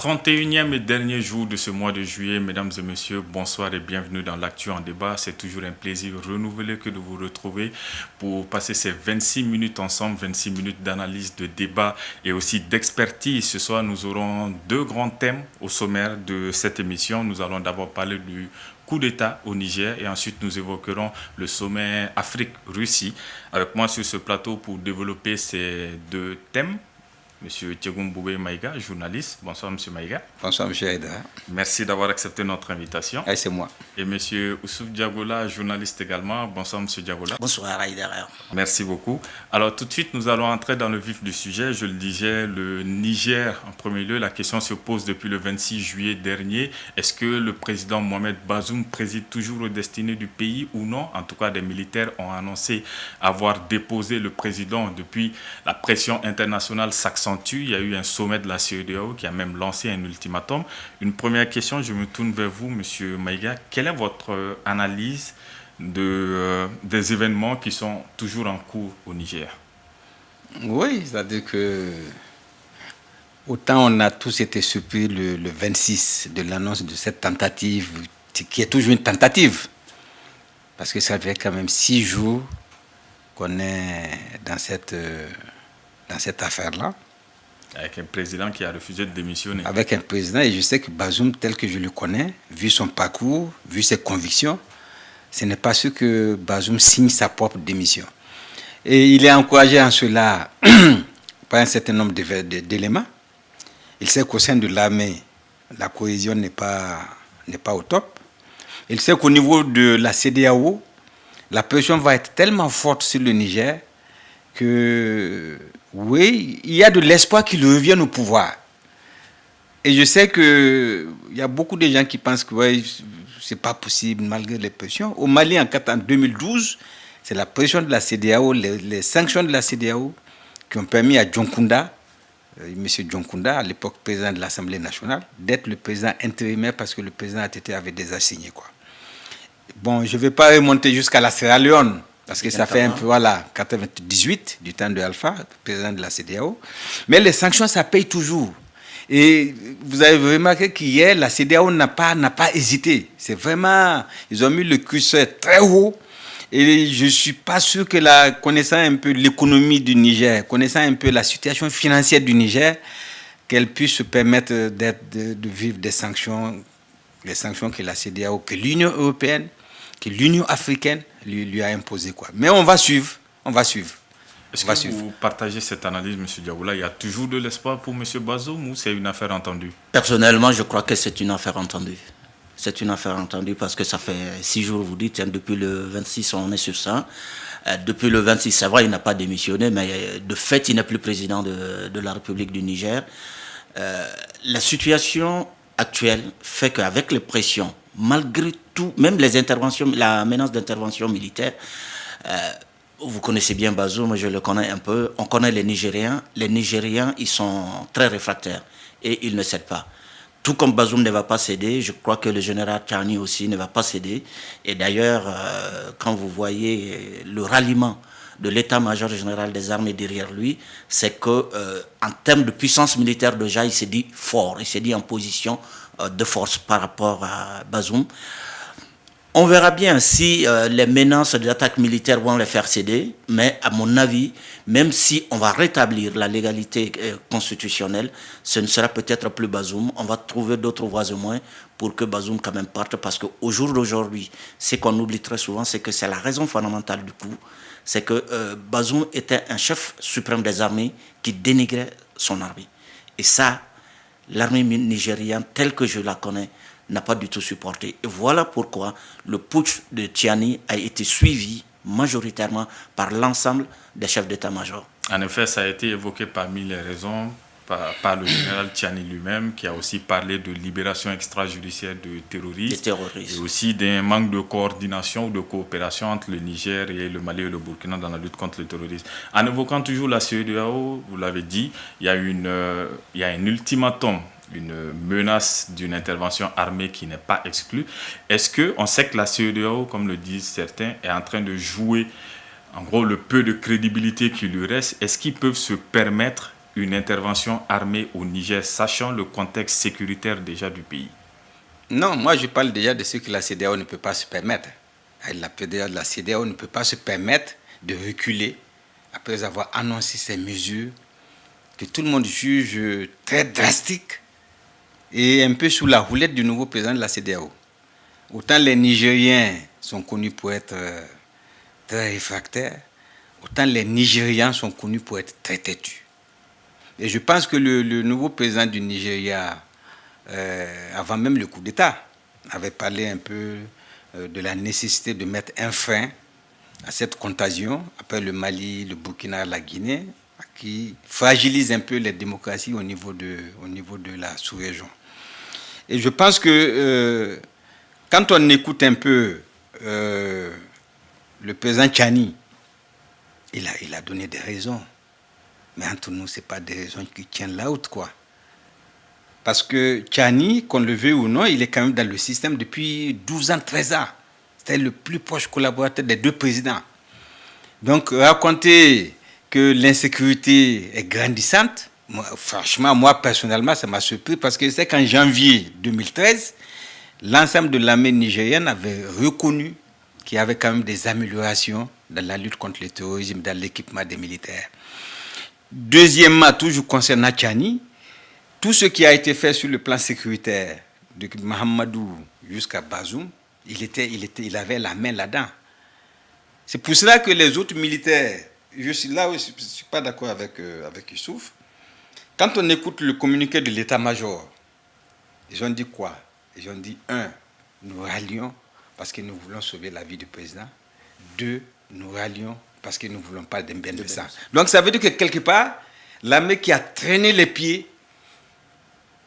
31e et dernier jour de ce mois de juillet, mesdames et messieurs, bonsoir et bienvenue dans l'Actu en débat. C'est toujours un plaisir renouvelé que de vous retrouver pour passer ces 26 minutes ensemble, 26 minutes d'analyse, de débat et aussi d'expertise. Ce soir, nous aurons deux grands thèmes au sommaire de cette émission. Nous allons d'abord parler du coup d'État au Niger et ensuite nous évoquerons le sommet Afrique-Russie. Avec moi sur ce plateau pour développer ces deux thèmes, Monsieur Tchegoum Boubé Maïga, journaliste. Bonsoir, Monsieur Maïga. Bonsoir, Monsieur Aïda. Merci d'avoir accepté notre invitation. Ah, c'est moi. Et Monsieur Oussouf Diagola, journaliste également. Bonsoir, Monsieur Diagola. Bonsoir, Aïda. Merci beaucoup. Alors, tout de suite, nous allons entrer dans le vif du sujet. Je le disais, le Niger, en premier lieu, la question se pose depuis le 26 juillet dernier. Est-ce que le président Mohamed Bazoum préside toujours aux destinées du pays ou non? En tout cas, des militaires ont annoncé avoir déposé le président depuis la pression internationale s'accentue. Il y a eu un sommet de la CEDEAO qui a même lancé un ultimatum. Une première question, je me tourne vers vous, Monsieur Maïga. Quelle est votre analyse des événements qui sont toujours en cours au Niger? Oui, c'est-à-dire que autant on a tous été surpris le 26 de l'annonce de cette tentative, qui est toujours une tentative, parce que ça fait quand même 6 jours qu'on est dans cette affaire-là. Avec un président qui a refusé de démissionner. Avec un président, et je sais que Bazoum, tel que je le connais, vu son parcours, vu ses convictions, ce n'est pas sûr que Bazoum signe sa propre démission. Et il est encouragé en cela par un certain nombre d'éléments. Il sait qu'au sein de l'armée, la cohésion n'est pas au top. Il sait qu'au niveau de la CEDEAO, la pression va être tellement forte sur le Niger que, oui, il y a de l'espoir qu'il revienne au pouvoir. Et je sais qu'il y a beaucoup de gens qui pensent que ouais, ce n'est pas possible malgré les pressions. Au Mali, en 2012, c'est la pression de la CEDEAO, les sanctions de la CEDEAO qui ont permis à Djonkunda, M. Djonkunda, à l'époque président de l'Assemblée nationale, d'être le président intérimaire parce que le président ATT avait déjà signé, quoi. Bon, je ne vais pas remonter jusqu'à la Sierra Leone, parce que ça fait un peu, voilà, 98, du temps de Alpha, président de la CEDEAO. Mais les sanctions, ça paye toujours. Et vous avez remarqué qu'hier, la CEDEAO n'a pas hésité. C'est vraiment, ils ont mis le curseur très haut. Et je ne suis pas sûr que connaissant un peu l'économie du Niger, connaissant un peu la situation financière du Niger, qu'elle puisse se permettre de vivre des sanctions, les sanctions que la CEDEAO, que l'Union européenne, que l'Union africaine lui a imposées, quoi. Mais on va suivre. Est-ce que vous partagez cette analyse, M. Diagoula? Il y a toujours de l'espoir pour M. Bazoum ou c'est une affaire entendue? Personnellement, je crois que c'est une affaire entendue. C'est une affaire entendue parce que ça fait 6 jours, vous dites, hein, depuis le 26, on est sur ça. Depuis le 26, c'est vrai, il n'a pas démissionné, mais de fait, il n'est plus président de la République du Niger. La situation actuelle fait qu'avec les pressions, malgré tout, même les interventions, la menace d'intervention militaire, vous connaissez bien Bazoum, je le connais un peu, on connaît les Nigériens. Les Nigériens, ils sont très réfractaires et ils ne cèdent pas. Tout comme Bazoum ne va pas céder, je crois que le général Tchani aussi ne va pas céder. Et d'ailleurs, quand vous voyez le ralliement de l'état-major général des armées derrière lui, c'est que en termes de puissance militaire déjà, il s'est dit fort, il s'est dit en position de force par rapport à Bazoum. On verra bien si les menaces d'attaque militaire vont les faire céder, mais à mon avis, même si on va rétablir la légalité constitutionnelle, ce ne sera peut-être plus Bazoum. On va trouver d'autres voies au moins pour que Bazoum quand même parte, parce qu'au jour d'aujourd'hui, ce qu'on oublie très souvent, c'est que c'est la raison fondamentale du coup, c'est que Bazoum était un chef suprême des armées qui dénigrait son armée. Et ça, l'armée nigérienne, telle que je la connais, n'a pas du tout supporté. Et voilà pourquoi le putsch de Tchani a été suivi majoritairement par l'ensemble des chefs d'état-major. En effet, ça a été évoqué parmi les raisons par le général Tchani lui-même, qui a aussi parlé de libération extrajudiciaire de terroristes. Et aussi d'un manque de coordination ou de coopération entre le Niger et le Mali et le Burkina dans la lutte contre le terrorisme. En évoquant toujours la CEDEAO, vous l'avez dit, il y a un ultimatum, une menace d'une intervention armée qui n'est pas exclue. Est-ce qu'on sait que la CEDEAO, comme le disent certains, est en train de jouer, en gros, le peu de crédibilité qui lui reste? Est-ce qu'ils peuvent se permettre une intervention armée au Niger, sachant le contexte sécuritaire déjà du pays? Non, moi je parle déjà de ce que la CEDEAO ne peut pas se permettre. La CEDEAO ne peut pas se permettre de reculer après avoir annoncé ces mesures que tout le monde juge très drastiques et un peu sous la houlette du nouveau président de la CEDEAO. Autant les Nigériens sont connus pour être très réfractaires, autant les Nigérians sont connus pour être très têtus. Et je pense que le nouveau président du Nigeria, avant même le coup d'État, avait parlé un peu de la nécessité de mettre un frein à cette contagion, après le Mali, le Burkina, la Guinée, qui fragilise un peu les démocraties au niveau de la sous-région. Et je pense que quand on écoute un peu le président Tchani, il a donné des raisons. Mais entre nous, ce n'est pas des raisons qui tiennent la route, quoi. Parce que Tchani, qu'on le veuille ou non, il est quand même dans le système depuis 12 ans, 13 ans. C'était le plus proche collaborateur des deux présidents. Donc, raconter que l'insécurité est grandissante, moi, personnellement, ça m'a surpris parce que c'est qu'en janvier 2013, l'ensemble de l'armée nigérienne avait reconnu qu'il y avait quand même des améliorations dans la lutte contre le terrorisme, dans l'équipement des militaires. Deuxièmement, toujours concernant Tchani, tout ce qui a été fait sur le plan sécuritaire, de Mahamadou jusqu'à Bazoum, il avait la main là-dedans. C'est pour cela que les autres militaires, je ne suis pas d'accord avec Youssouf. Quand on écoute le communiqué de l'état-major, ils ont dit quoi? Ils ont dit, 1, nous rallions parce que nous voulons sauver la vie du président. 2, nous rallions parce que nous ne voulons pas d'un bain de sang. Donc ça veut dire que quelque part, l'armée qui a traîné les pieds,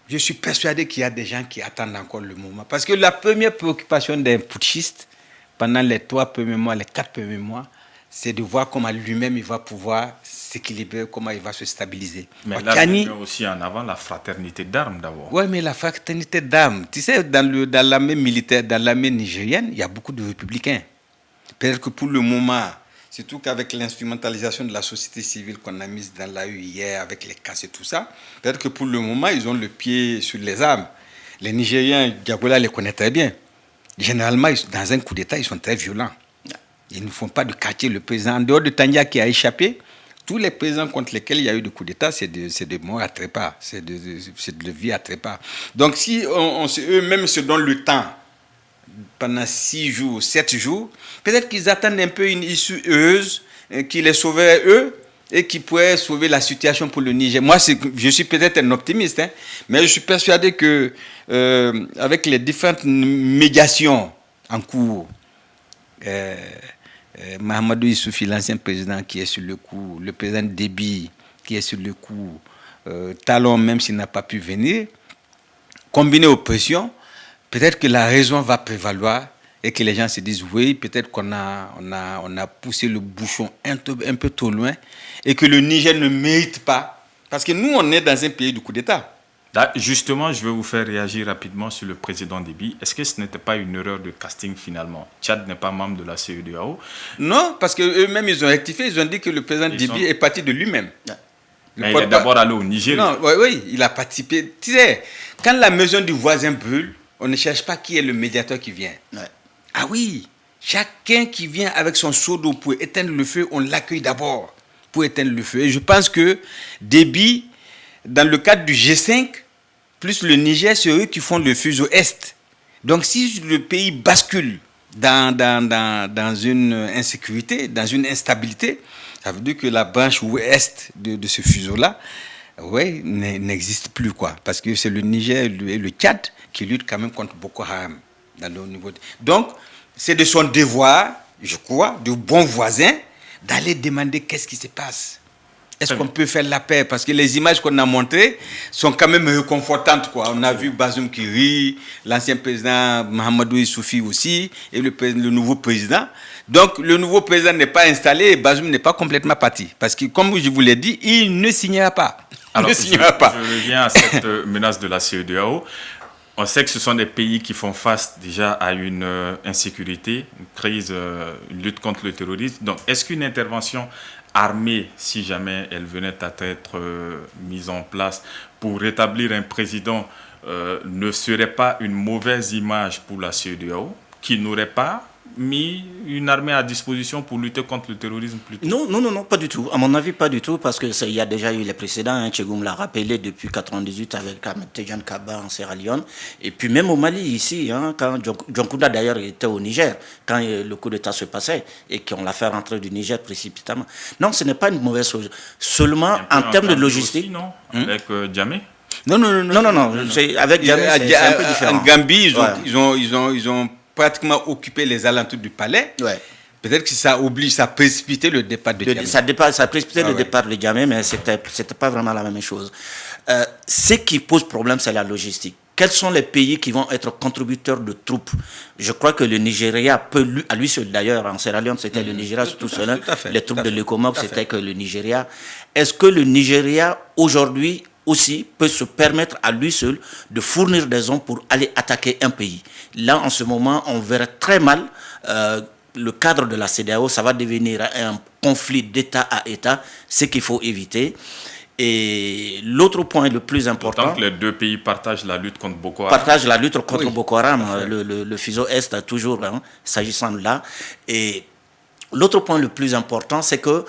je suis persuadé qu'il y a des gens qui attendent encore le moment. Parce que la première préoccupation d'un putschiste, pendant les 3 premiers mois, les 4 premiers mois, c'est de voir comment lui-même il va pouvoir s'équilibrer, comment il va se stabiliser. Mais là, il y a aussi en avant la fraternité d'armes d'abord. Oui, mais la fraternité d'armes, tu sais, dans l'armée militaire, dans l'armée nigérienne, il y a beaucoup de républicains. Peut-être que pour le moment, surtout qu'avec l'instrumentalisation de la société civile qu'on a mise dans la rue hier, avec les casses et tout ça, peut-être que pour le moment, ils ont le pied sur les armes. Les Nigériens, Diagola les connaît très bien. Généralement, dans un coup d'État, ils sont très violents. Ils ne font pas de quartier. Le président, en dehors de Tania qui a échappé, tous les présidents contre lesquels il y a eu des coups d'État, c'est de morts à trépas, c'est de vie à trépas. Donc si eux-mêmes se donnent le temps, pendant 6 jours, 7 jours, peut-être qu'ils attendent un peu une issue heureuse qui les sauverait eux et qui pourrait sauver la situation pour le Niger. Moi, je suis peut-être un optimiste, mais je suis persuadé que avec les différentes médiations en cours, Mahamadou Issoufi, l'ancien président qui est sur le coup, le président Déby qui est sur le coup, Talon même s'il n'a pas pu venir, combiné aux pressions, peut-être que la raison va prévaloir et que les gens se disent oui, peut-être qu'on a poussé le bouchon un peu trop loin et que le Niger ne mérite pas. Parce que nous, on est dans un pays du coup d'État. Là, justement, je vais vous faire réagir rapidement sur le président Déby. Est-ce que ce n'était pas une erreur de casting finalement? Tchad n'est pas membre de la CEDEAO. Non, parce qu'eux-mêmes, ils ont rectifié. Ils ont dit que le président Déby est parti de lui-même. Mais il est d'abord allé au Niger. Non, oui, il a participé. Tu sais, quand la maison du voisin brûle, on ne cherche pas qui est le médiateur qui vient. Ouais. Ah oui, chacun qui vient avec son seau d'eau pour éteindre le feu, on l'accueille d'abord pour éteindre le feu. Et je pense que Déby, dans le cadre du G5, plus le Niger, c'est eux qui font le fuseau Est. Donc si le pays bascule dans une insécurité, dans une instabilité, ça veut dire que la branche ouest de ce fuseau-là, ouais, n'existe plus, quoi. Parce que c'est le Niger et le Tchad qui luttent quand même contre Boko Haram. Dans le niveau Donc, c'est de son devoir, je crois, de bon voisin, d'aller demander qu'est-ce qui se passe. Est-ce qu'on peut faire la paix? Parce que les images qu'on a montrées sont quand même réconfortantes, quoi. On a vu Bazoum qui rit, l'ancien président Mahamadou Issoufi aussi, et le nouveau président. Donc, le nouveau président n'est pas installé et Bazoum n'est pas complètement parti. Parce que, comme je vous l'ai dit, il ne signera pas. Alors, je reviens à cette menace de la CEDEAO. On sait que ce sont des pays qui font face déjà à une insécurité, une crise, une lutte contre le terrorisme. Donc, est-ce qu'une intervention armée, si jamais elle venait à être mise en place pour rétablir un président, ne serait pas une mauvaise image pour la CEDEAO, qui n'aurait pas mis une armée à disposition pour lutter contre le terrorisme plus tôt? Non, pas du tout. À mon avis, pas du tout, parce qu'il y a déjà eu les précédents. Tchegoum l'a rappelé depuis 1998 avec Tejan Kaba en Sierra Leone. Et puis même au Mali, ici, quand John Kouda d'ailleurs était au Niger, quand le coup d'État se passait, et qu'on l'a fait rentrer du Niger précipitamment. Non, ce n'est pas une mauvaise chose. Seulement, en termes de logistique... Aussi, non, avec Djamé. Non. Avec Djamé, c'est un peu différent. En Gambie, ils ont pratiquement occupé les alentours du palais. Ouais. Peut-être que ça oblige, ça a précipité le départ de Djamé. Ça a précipité le départ de Djamé, mais c'était pas vraiment la même chose. Ce qui pose problème, c'est la logistique. Quels sont les pays qui vont être contributeurs de troupes? Je crois que le Nigeria peut, à lui seul d'ailleurs, en Sierra Leone, c'était le Nigeria tout seul. Les troupes de l'ECOMOG, c'était que le Nigeria. Est-ce que le Nigeria, aujourd'hui, aussi peut se permettre à lui seul de fournir des hommes pour aller attaquer un pays? Là, en ce moment, on verrait très mal le cadre de la CEDEAO. Ça va devenir un conflit d'État à État, ce qu'il faut éviter. Et l'autre point le plus important... Tant que les deux pays partagent la lutte contre Boko Haram. Boko Haram, le FISO Est toujours, s'agissant de là. Et l'autre point le plus important, c'est que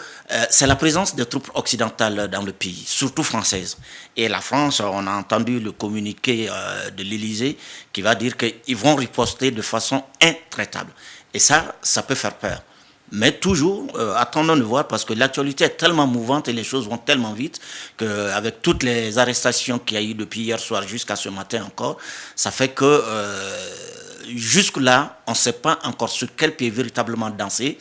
c'est la présence des troupes occidentales dans le pays, surtout françaises. Et la France, on a entendu le communiqué de l'Élysée qui va dire qu'ils vont riposter de façon intraitable. Et ça peut faire peur. Mais toujours, attendons de voir, parce que l'actualité est tellement mouvante et les choses vont tellement vite qu'avec toutes les arrestations qu'il y a eu depuis hier soir jusqu'à ce matin encore, ça fait que jusque-là, on ne sait pas encore sur quel pied véritablement danser.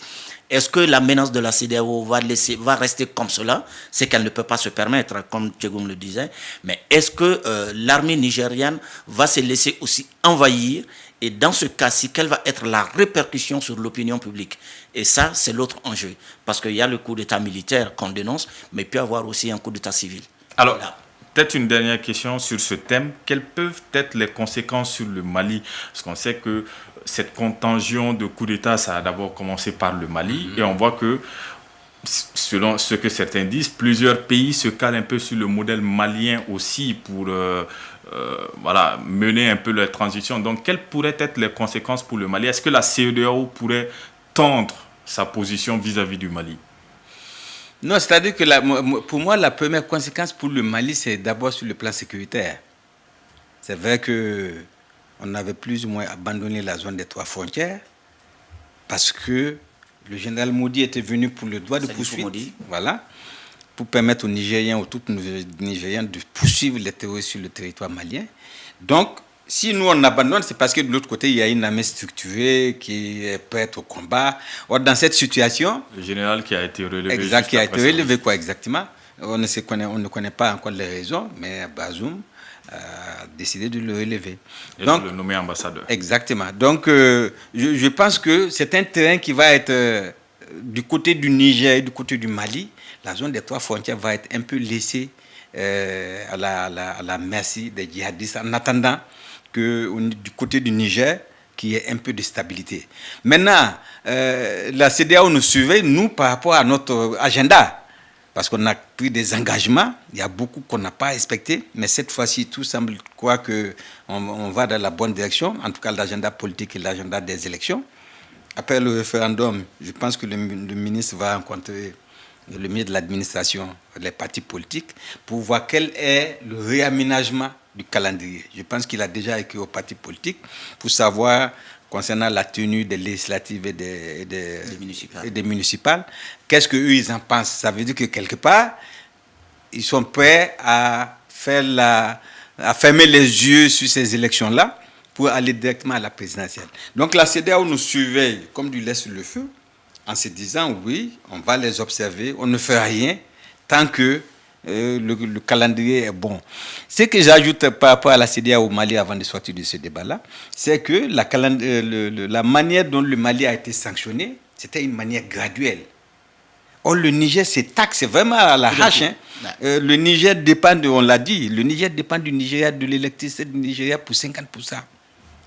Est-ce que la menace de la CEDEAO va rester comme cela? C'est qu'elle ne peut pas se permettre, comme Tchegoum le disait. Mais est-ce que l'armée nigériane va se laisser aussi envahir? Et dans ce cas-ci, quelle va être la répercussion sur l'opinion publique? Et ça, c'est l'autre enjeu. Parce qu'il y a le coup d'État militaire qu'on dénonce, mais il peut y avoir aussi un coup d'État civil. Alors, voilà. Peut-être une dernière question sur ce thème. Quelles peuvent être les conséquences sur le Mali? Parce qu'on sait que cette contagion de coup d'État, ça a d'abord commencé par le Mali. Et on voit que, selon ce que certains disent, plusieurs pays se calent un peu sur le modèle malien aussi pour mener un peu leur transition. Donc, quelles pourraient être les conséquences pour le Mali? Est-ce que la CEDEAO pourrait tendre sa position vis-à-vis du Mali? Non, c'est-à-dire que pour moi, la première conséquence pour le Mali, c'est d'abord sur le plan sécuritaire. C'est vrai qu'on avait plus ou moins abandonné la zone des 3 frontières parce que le général Modi était venu pour le droit de poursuite, pour permettre aux Nigériens, aux troupes nigériennes de poursuivre les terroristes sur le territoire malien. Donc, si nous on abandonne, c'est parce que de l'autre côté, il y a une armée structurée qui est prête au combat. Or, dans cette situation... Le général qui a été relevé. Exact, qui a été relevé, exactement. On ne connaît pas encore les raisons, mais Bazoum a décidé de le relever. Et de le nommer ambassadeur. Exactement. Donc, je pense que c'est un terrain qui va être du côté du Niger et du côté du Mali. La zone des 3 frontières va être un peu laissée à la merci des djihadistes en attendant que du côté du Niger, qu'il y ait un peu de stabilité. Maintenant, la CEDEAO nous surveille, nous, par rapport à notre agenda, parce qu'on a pris des engagements, il y a beaucoup qu'on n'a pas respecté, mais cette fois-ci, tout semble croire qu'on va dans la bonne direction, en tout cas l'agenda politique et l'agenda des élections. Après le référendum, je pense que le ministre va rencontrer le ministre de l'administration, les partis politiques, pour voir quel est le réaménagement du calendrier. Je pense qu'il a déjà écrit aux partis politiques pour savoir, concernant la tenue des législatives et des municipales, qu'est-ce qu'eux, ils en pensent. Ça veut dire que quelque part, ils sont prêts à fermer les yeux sur ces élections-là pour aller directement à la présidentielle. Donc la CEDEAO nous surveille comme du lait sur le feu, en se disant, oui, on va les observer, on ne fait rien tant que le calendrier est bon. Ce que j'ajoute par rapport à la CEDEAO au Mali avant de sortir de ce débat-là, c'est que la manière dont le Mali a été sanctionné, c'était une manière graduelle. Or, le Niger, c'est taxe, c'est vraiment à la hache. Hein. Le Niger dépend, on l'a dit, le Niger dépend du Nigeria, de l'électricité du Nigeria pour 50%.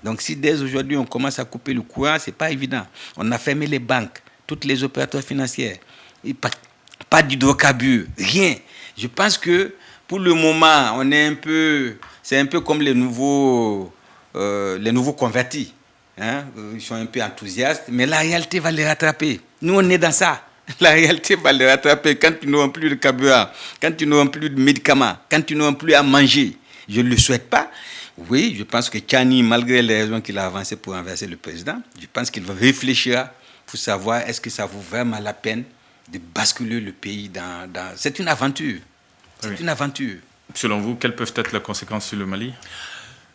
Donc, si dès aujourd'hui, on commence à couper le courant, ce n'est pas évident. On a fermé les banques, toutes les opérateurs financiers. Et pas d'hydrocarbures, rien. Je pense que pour le moment, c'est un peu comme les nouveaux convertis. Hein? Ils sont un peu enthousiastes, mais la réalité va les rattraper. Nous, on est dans ça. La réalité va les rattraper quand ils n'auront plus de carburant, quand ils n'auront plus de médicaments, quand ils n'auront plus à manger. Je ne le souhaite pas. Oui, je pense que Tchani, malgré les raisons qu'il a avancées pour renverser le président, je pense qu'il va réfléchir pour savoir est-ce que ça vaut vraiment la peine de basculer le pays dans... C'est une aventure. C'est une aventure. Selon vous, quelles peuvent être les conséquences sur le Mali?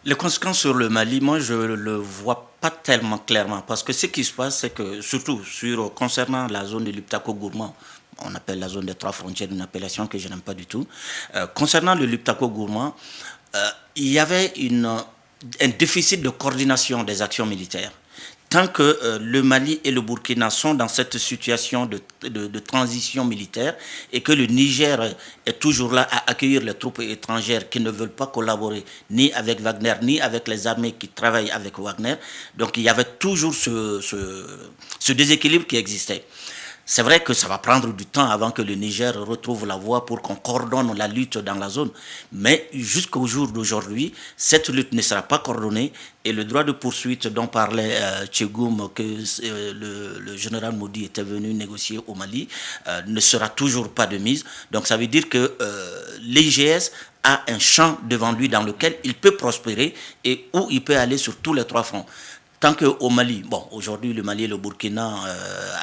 Les conséquences sur le Mali, moi, je ne le vois pas tellement clairement. Parce que ce qui se passe, c'est que, surtout concernant la zone de Liptako-Gourma, on appelle la zone des 3 frontières, une appellation que je n'aime pas du tout. Concernant le Liptako-Gourma, il y avait un déficit de coordination des actions militaires. Tant que le Mali et le Burkina sont dans cette situation de transition militaire et que le Niger est toujours là à accueillir les troupes étrangères qui ne veulent pas collaborer ni avec Wagner, ni avec les armées qui travaillent avec Wagner, donc il y avait toujours ce déséquilibre qui existait. C'est vrai que ça va prendre du temps avant que le Niger retrouve la voie pour qu'on coordonne la lutte dans la zone. Mais jusqu'au jour d'aujourd'hui, cette lutte ne sera pas coordonnée et le droit de poursuite dont parlait Tchegoum, que le général Modi était venu négocier au Mali, ne sera toujours pas de mise. Donc ça veut dire que l'IGS a un champ devant lui dans lequel il peut prospérer et où il peut aller sur tous les 3 fronts. Tant qu'au Mali, aujourd'hui le Mali et le Burkina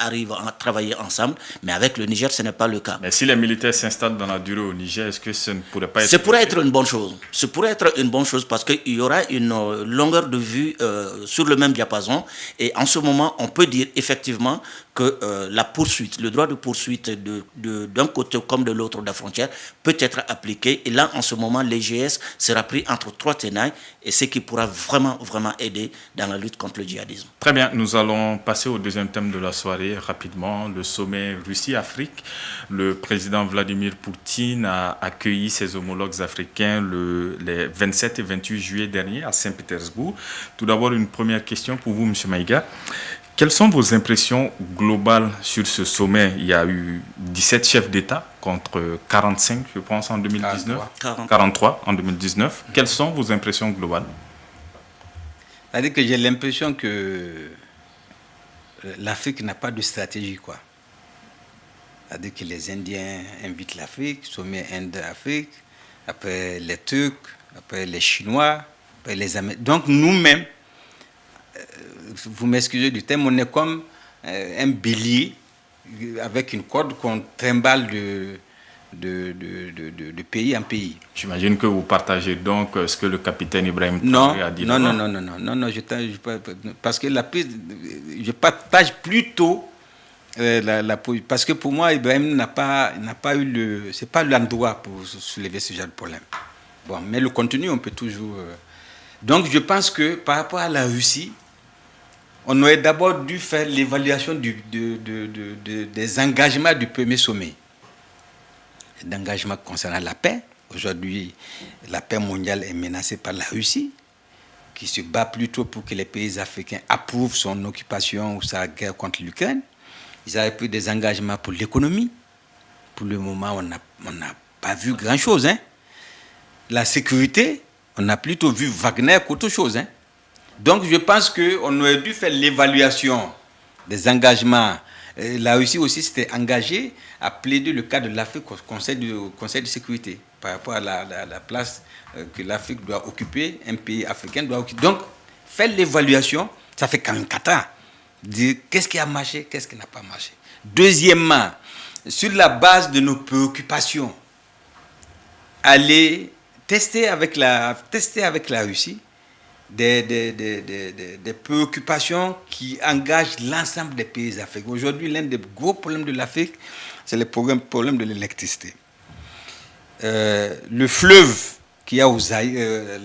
arrivent à travailler ensemble, mais avec le Niger, ce n'est pas le cas. Mais si les militaires s'installent dans la durée au Niger, est-ce que ça ne pourrait pas être... Ce pourrait être une bonne chose. Ce pourrait être une bonne chose parce qu'il y aura une longueur de vue sur le même diapason. Et en ce moment, on peut dire effectivement que la poursuite, le droit de poursuite d'un côté comme de l'autre de la frontière peut être appliqué. Et là, en ce moment, l'IGS sera pris entre 3 tenailles et ce qui pourra vraiment, vraiment aider dans la lutte contre le djihadisme. Très bien, nous allons passer au deuxième thème de la soirée rapidement, le sommet Russie-Afrique. Le président Vladimir Poutine a accueilli ses homologues africains les 27 et 28 juillet dernier à Saint-Pétersbourg. Tout d'abord, une première question pour vous, M. Maïga. Quelles sont vos impressions globales sur ce sommet? Il y a eu 17 chefs d'État contre 45, je pense, en 2019. 43 en 2019. Quelles sont vos impressions globales? C'est-à-dire que j'ai l'impression que l'Afrique n'a pas de stratégie, quoi. C'est-à-dire que les Indiens invitent l'Afrique, sommet Inde-Afrique, après les Turcs, après les Chinois, après les Américains. Donc nous-mêmes, vous m'excusez du terme, on est comme un bélier avec une corde qu'on trimballe de pays en pays. J'imagine que vous partagez donc ce que le capitaine Ibrahim Traoré a dit. Non, parce que je partage plutôt parce que pour moi, Ibrahim n'a pas eu c'est pas l'endroit pour soulever ce genre de problème. Bon, mais le contenu, on peut toujours... Donc, je pense que par rapport à la Russie, on aurait d'abord dû faire l'évaluation des engagements du premier sommet. D'engagements concernant la paix. Aujourd'hui, la paix mondiale est menacée par la Russie, qui se bat plutôt pour que les pays africains approuvent son occupation ou sa guerre contre l'Ukraine. Ils avaient pris des engagements pour l'économie. Pour le moment, on n'a pas vu grand-chose. Hein. La sécurité, on a plutôt vu Wagner qu'autre chose. Hein. Donc, je pense qu'on aurait dû faire l'évaluation des engagements. La Russie aussi s'était engagée à plaider le cas de l'Afrique au Conseil de sécurité par rapport à la place que l'Afrique doit occuper, un pays africain doit occuper. Donc, faire l'évaluation, ça fait quand même 4 ans. Dire qu'est-ce qui a marché, qu'est-ce qui n'a pas marché. Deuxièmement, sur la base de nos préoccupations, aller tester avec la Russie des préoccupations qui engagent l'ensemble des pays africains. Aujourd'hui, l'un des gros problèmes de l'Afrique, c'est le problème de l'électricité. Le fleuve qu'il y a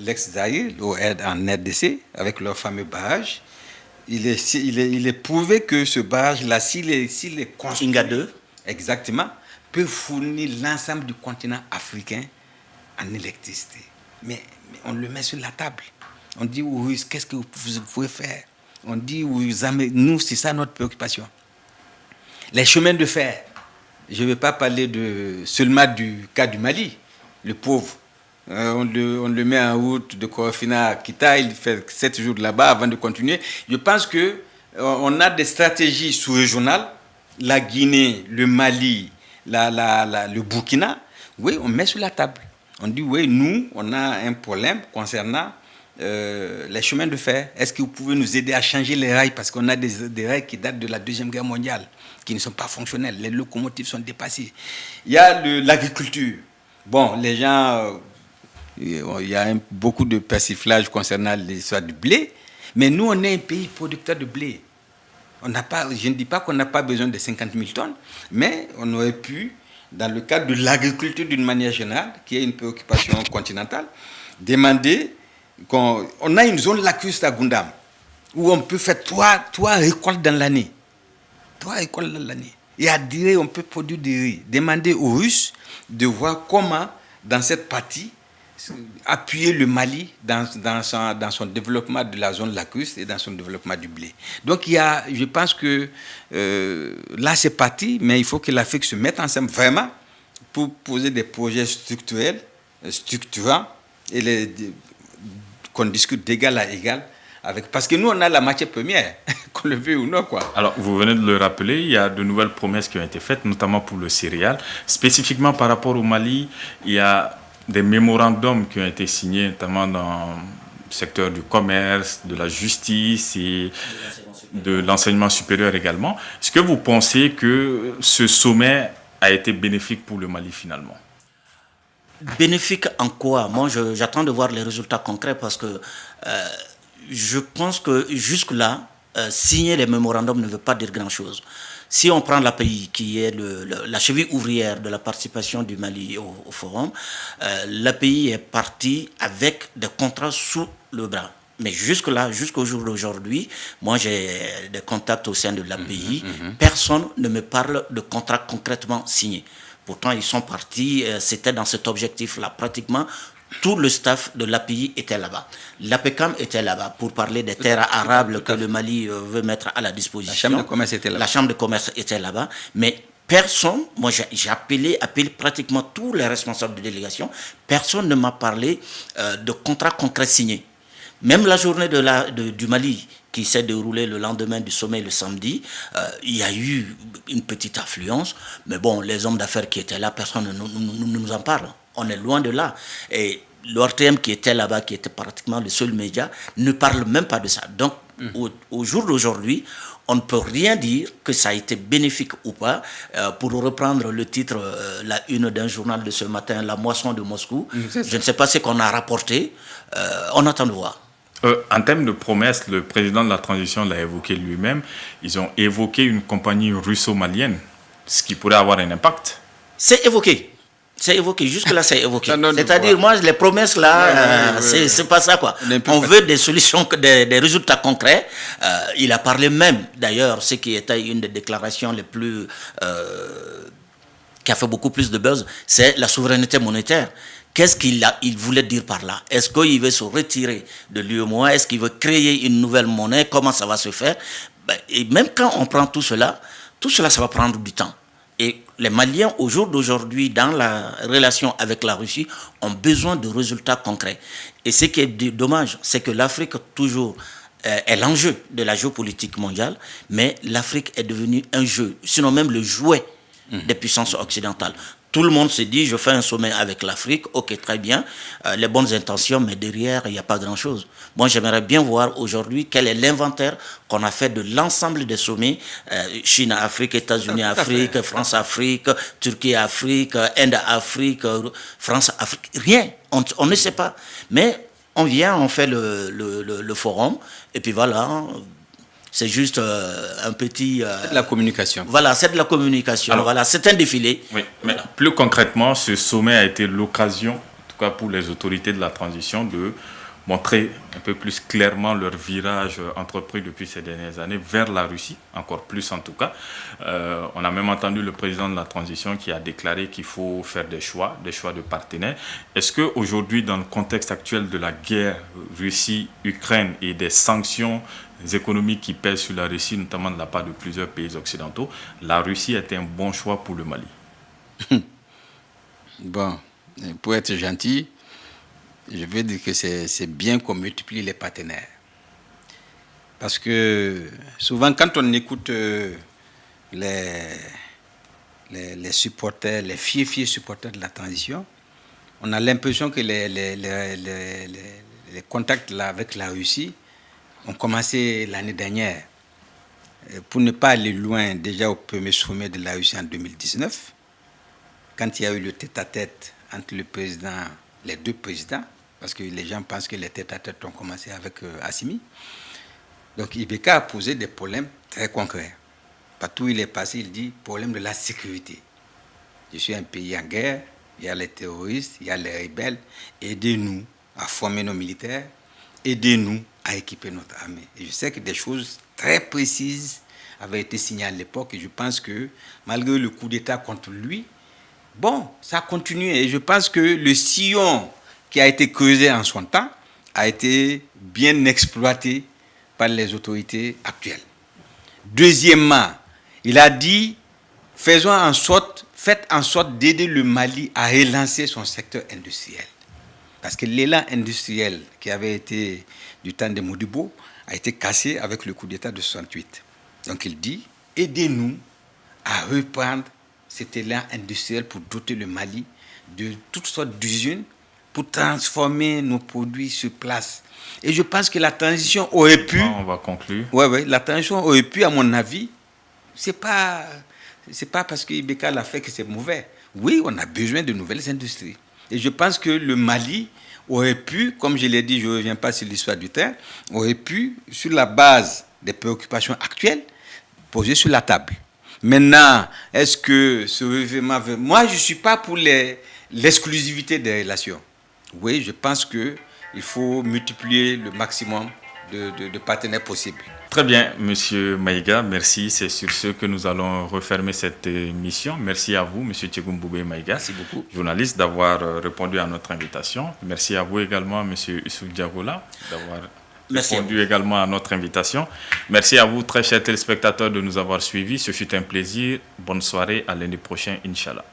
l'ex-Zaïre, en RDC, avec leur fameux barrage, il est prouvé que ce barrage-là, s'il est construit... Inga 2. exactement, peut fournir l'ensemble du continent africain en électricité. Mais on le met sur la table. On dit aux Russes, qu'est-ce que vous pouvez faire? On dit aux Américains, nous, c'est ça notre préoccupation. Les chemins de fer. Je ne vais pas parler seulement du cas du Mali, le pauvre. On le met en route de Korofina à Kita, il fait 7 jours là-bas avant de continuer. Je pense qu'on a des stratégies sous-régionales, la Guinée, le Mali, le Burkina. Oui, on met sur la table. On dit, oui, nous, on a un problème concernant les chemins de fer. Est-ce que vous pouvez nous aider à changer les rails? Parce qu'on a des rails qui datent de la Deuxième Guerre mondiale, qui ne sont pas fonctionnels. Les locomotives sont dépassées. Il y a l'agriculture. Bon, les gens, il y a beaucoup de persiflage concernant l'histoire du blé, mais nous, on est un pays producteur de blé. Je ne dis pas qu'on n'a pas besoin de 50 000 tonnes, mais on aurait pu, dans le cadre de l'agriculture d'une manière générale, qui est une préoccupation continentale, demander on a une zone lacustre à Gundam, où on peut faire trois récoltes dans l'année. 3 récoltes dans l'année. Et à Diré, on peut produire du riz. Demander aux Russes de voir comment, dans cette partie, appuyer le Mali dans son développement de la zone lacustre et dans son développement du blé. Donc, je pense que là, c'est parti, mais il faut que l'Afrique se mette ensemble vraiment pour poser des projets structurels, structurants, et qu'on discute d'égal à égal. Parce que nous, on a la matière première, qu'on le veut ou non, quoi. Alors, vous venez de le rappeler, il y a de nouvelles promesses qui ont été faites, notamment pour le céréal. Spécifiquement par rapport au Mali, il y a des mémorandums qui ont été signés, notamment dans le secteur du commerce, de la justice et de l'enseignement supérieur également. Est-ce que vous pensez que ce sommet a été bénéfique pour le Mali finalement? Bénéfique en quoi? Moi, j'attends de voir les résultats concrets parce que je pense que jusque-là, signer les mémorandums ne veut pas dire grand-chose. Si on prend l'API, qui est la cheville ouvrière de la participation du Mali au forum, l'API est parti avec des contrats sous le bras. Mais jusque-là, jusqu'au jour d'aujourd'hui, moi j'ai des contacts au sein de l'API, personne ne me parle de contrats concrètement signés. Pourtant, ils sont partis, c'était dans cet objectif-là. Pratiquement, tout le staff de l'API était là-bas. L'APECAM était là-bas pour parler des terres arables que le Mali veut mettre à la disposition. La Chambre de commerce était là-bas. La Chambre de commerce était là-bas. Mais personne, moi j'ai appelé pratiquement tous les responsables de délégation, personne ne m'a parlé de contrat concret signé. Même la journée du Mali, qui s'est déroulée le lendemain du sommet, le samedi, il y a eu une petite affluence. Mais bon, les hommes d'affaires qui étaient là, personne ne nous en parle. On est loin de là. Et l'ORTM qui était là-bas, qui était pratiquement le seul média, ne parle même pas de ça. Donc, au jour d'aujourd'hui, on ne peut rien dire que ça a été bénéfique ou pas. Pour reprendre le titre, la une d'un journal de ce matin, La moisson de Moscou, je ne sais pas ce qu'on a rapporté. On attend de voir. En termes de promesses, le président de la transition l'a évoqué lui-même. Ils ont évoqué une compagnie russo-malienne, ce qui pourrait avoir un impact. C'est évoqué. C'est évoqué. Jusque-là, c'est évoqué. C'est-à-dire, moi, les promesses, là, c'est pas ça, quoi. On veut des solutions, des résultats concrets. Il a parlé même, d'ailleurs, ce qui était une des déclarations les plus... qui a fait beaucoup plus de buzz, c'est la souveraineté monétaire. Qu'est-ce qu'il voulait dire par là? Est-ce qu'il veut se retirer de l'UEMOA? Est-ce qu'il veut créer une nouvelle monnaie? Comment ça va se faire? Et même quand on prend tout cela, ça va prendre du temps. Et les Maliens, au jour d'aujourd'hui, dans la relation avec la Russie, ont besoin de résultats concrets. Et ce qui est dommage, c'est que l'Afrique, toujours, est l'enjeu de la géopolitique mondiale, mais l'Afrique est devenue un jeu, sinon même le jouet des puissances occidentales. Tout le monde se dit, je fais un sommet avec l'Afrique, ok, très bien, les bonnes intentions, mais derrière, il n'y a pas grand-chose. Moi, j'aimerais bien voir aujourd'hui quel est l'inventaire qu'on a fait de l'ensemble des sommets, Chine-Afrique, États-Unis-Afrique, France-Afrique, Turquie-Afrique, Inde-Afrique, France-Afrique, rien, on ne sait pas. Mais on vient, on fait le forum, et puis voilà... C'est juste un petit... c'est de la communication. Voilà, c'est de la communication. Alors, voilà, c'est un défilé. Oui, mais plus concrètement, ce sommet a été l'occasion, en tout cas pour les autorités de la transition, de montrer un peu plus clairement leur virage entrepris depuis ces dernières années vers la Russie, encore plus en tout cas. On a même entendu le président de la transition qui a déclaré qu'il faut faire des choix de partenaires. Est-ce qu'aujourd'hui, dans le contexte actuel de la guerre Russie-Ukraine et des sanctions économiques qui pèsent sur la Russie, notamment de la part de plusieurs pays occidentaux, la Russie était un bon choix pour le Mali? Bon, pour être gentil, je veux dire que c'est bien qu'on multiplie les partenaires. Parce que souvent, quand on écoute les supporters, les fiers supporters de la transition, on a l'impression que les contacts là, avec la Russie ont commencé l'année dernière. Pour ne pas aller loin, déjà au premier sommet de la Russie en 2019, quand il y a eu le tête-à-tête entre les deux présidents, parce que les gens pensent que les tête-à-tête ont commencé avec Assimi. Donc Ibeka a posé des problèmes très concrets. Partout où il est passé, il dit problème de la sécurité. Je suis un pays en guerre, il y a les terroristes, il y a les rebelles. Aidez-nous à former nos militaires, aidez-nous à équiper notre armée. Et je sais que des choses très précises avaient été signées à l'époque et je pense que malgré le coup d'État contre lui, bon, ça a continué. Et je pense que le sillon qui a été creusé en son temps a été bien exploité par les autorités actuelles. Deuxièmement, il a dit, faites en sorte d'aider le Mali à relancer son secteur industriel. Parce que l'élan industriel qui avait été du temps de Modibo a été cassé avec le coup d'État de 68. Donc il dit, aidez-nous à reprendre cet élan industriel pour doter le Mali de toutes sortes d'usines pour transformer nos produits sur place. Et je pense que la transition aurait pu... On va conclure. Oui, la transition aurait pu, à mon avis, c'est pas parce que Ibeka l'a fait que c'est mauvais. Oui, on a besoin de nouvelles industries. Et je pense que le Mali aurait pu, comme je l'ai dit, je ne reviens pas sur l'histoire du terrain, aurait pu, sur la base des préoccupations actuelles, poser sur la table. Maintenant, est-ce que ce revirement... Moi, je ne suis pas pour l'exclusivité des relations. Oui, je pense qu'il faut multiplier le maximum de partenaires possibles. Très bien, Monsieur Maïga, merci. C'est sur ce que nous allons refermer cette émission. Merci à vous, Monsieur Tchegoumboubé Maïga. Merci beaucoup. Journaliste, d'avoir répondu à notre invitation. Merci à vous également, Monsieur Youssouf Diagoula, d'avoir répondu également à notre invitation. Merci à vous, très chers téléspectateurs, de nous avoir suivis. Ce fut un plaisir. Bonne soirée. À lundi prochain, Inch'Allah.